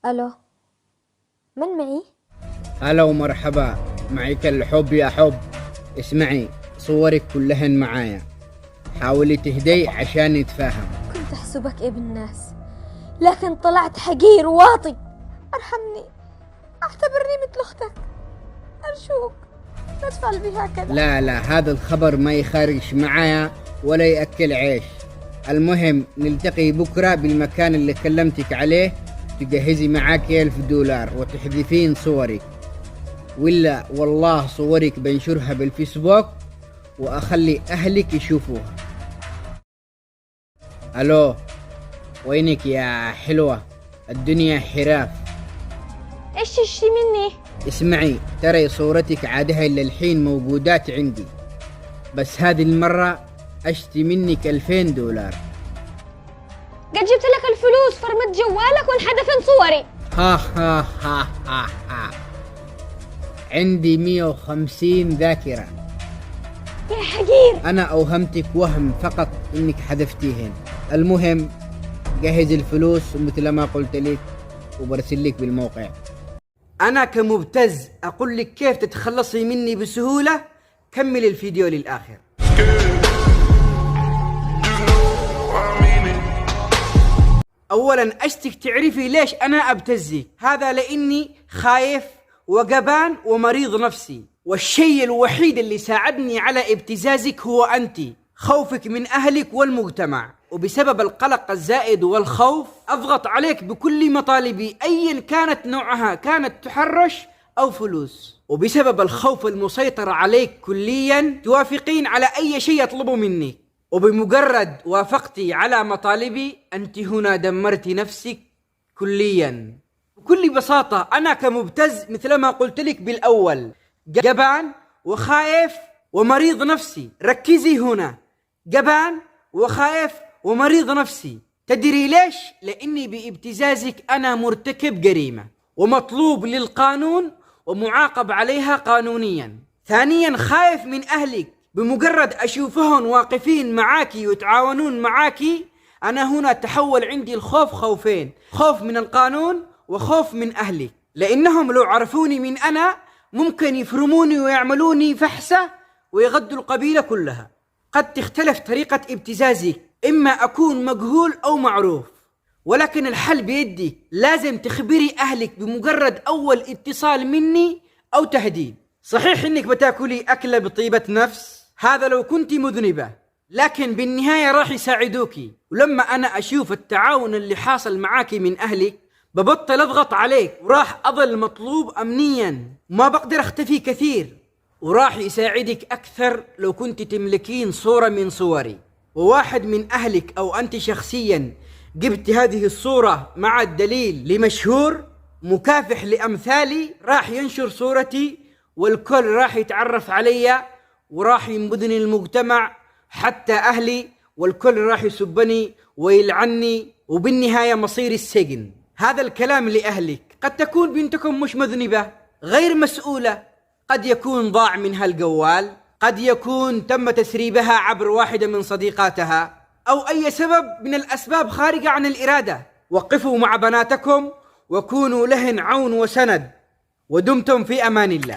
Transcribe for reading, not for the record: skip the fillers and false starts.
ألو، من معي؟ هلا ومرحبا، معك الحب يا حب. اسمعي، صورك كلهن معايا، حاولي تهدي عشان نتفاهم. كنت أحسبك ابن الناس، لكن طلعت حقير واطي. ارحمني، اعتبرني مثل أختك، أرجوك لا تفعل بي هكذا. لا هذا الخبر ما يخرج معايا ولا يأكل عيش. المهم نلتقي بكرة بالمكان اللي كلمتك عليه، تجهزي معاك $1000 وتحذفين صورك، ولا والله صورك بنشرها بالفيسبوك وأخلي أهلك يشوفوها. ألو، وينك يا حلوة؟ الدنيا حراف. إيش تشتي مني؟ اسمعي، ترى صورتك عادها إلا الحين موجودات عندي، بس هذه المرة أشتي منك $2000. قد جبت لك الفلوس، فرمت جوالك وانحذفن صوري. ها عندي 150 ذاكرة. يا حقير، أنا أوهمتك وهم فقط إنك حذفتيهن. المهم جهز الفلوس ومثل ما قلت لك وبرسل لك بالموقع. أنا كمبتز أقول لك كيف تتخلصي مني بسهولة. كمل الفيديو للآخر. أولا أشتك تعرفي ليش أنا أبتزك. هذا لأني خايف وجبان ومريض نفسي، والشيء الوحيد اللي ساعدني على ابتزازك هو أنت، خوفك من أهلك والمجتمع. وبسبب القلق الزائد والخوف أضغط عليك بكل مطالبي أيا كانت نوعها، كانت تحرش أو فلوس. وبسبب الخوف المسيطر عليك كليا توافقين على أي شيء يطلبه منك، وبمجرد وافقتي على مطالبي أنت هنا دمرت نفسك كليا. بكل بساطة أنا كمبتز مثل ما قلت لك بالأول، جبان وخايف ومريض نفسي. ركزي هنا، جبان وخايف ومريض نفسي. تدري ليش؟ لأني بابتزازك أنا مرتكب جريمة ومطلوب للقانون ومعاقب عليها قانونيا. ثانيا خايف من أهلك، بمجرد أشوفهم واقفين معاكي ويتعاونون معاكي أنا هنا تحول عندي الخوف خوفين، خوف من القانون وخوف من أهلك، لأنهم لو عرفوني من أنا ممكن يفرموني ويعملوني فحسة ويغدوا القبيلة كلها. قد تختلف طريقة ابتزازك، إما أكون مجهول أو معروف، ولكن الحل بيدك. لازم تخبري أهلك بمجرد أول اتصال مني أو تهديد. صحيح إنك بتاكلي أكلة بطيبة نفس، هذا لو كنت مذنبة، لكن بالنهاية راح يساعدوكي. ولما أنا أشوف التعاون اللي حاصل معاكي من أهلك ببطل أضغط عليك، وراح أظل مطلوب أمنيا، ما بقدر أختفي كثير. وراح يساعدك أكثر لو كنت تملكين صورة من صوري، وواحد من أهلك أو أنت شخصيا جبت هذه الصورة مع الدليل لمشهور مكافح لأمثالي، راح ينشر صورتي والكل راح يتعرف علي وراح ينبذني المجتمع حتى أهلي، والكل راح يسبني ويلعني، وبالنهاية مصير السجن. هذا الكلام لأهلك. قد تكون بنتكم مش مذنبة، غير مسؤولة، قد يكون ضاع منها الجوال، قد يكون تم تسريبها عبر واحدة من صديقاتها، أو أي سبب من الأسباب خارجة عن الإرادة. وقفوا مع بناتكم وكونوا لهن عون وسند، ودمتم في أمان الله.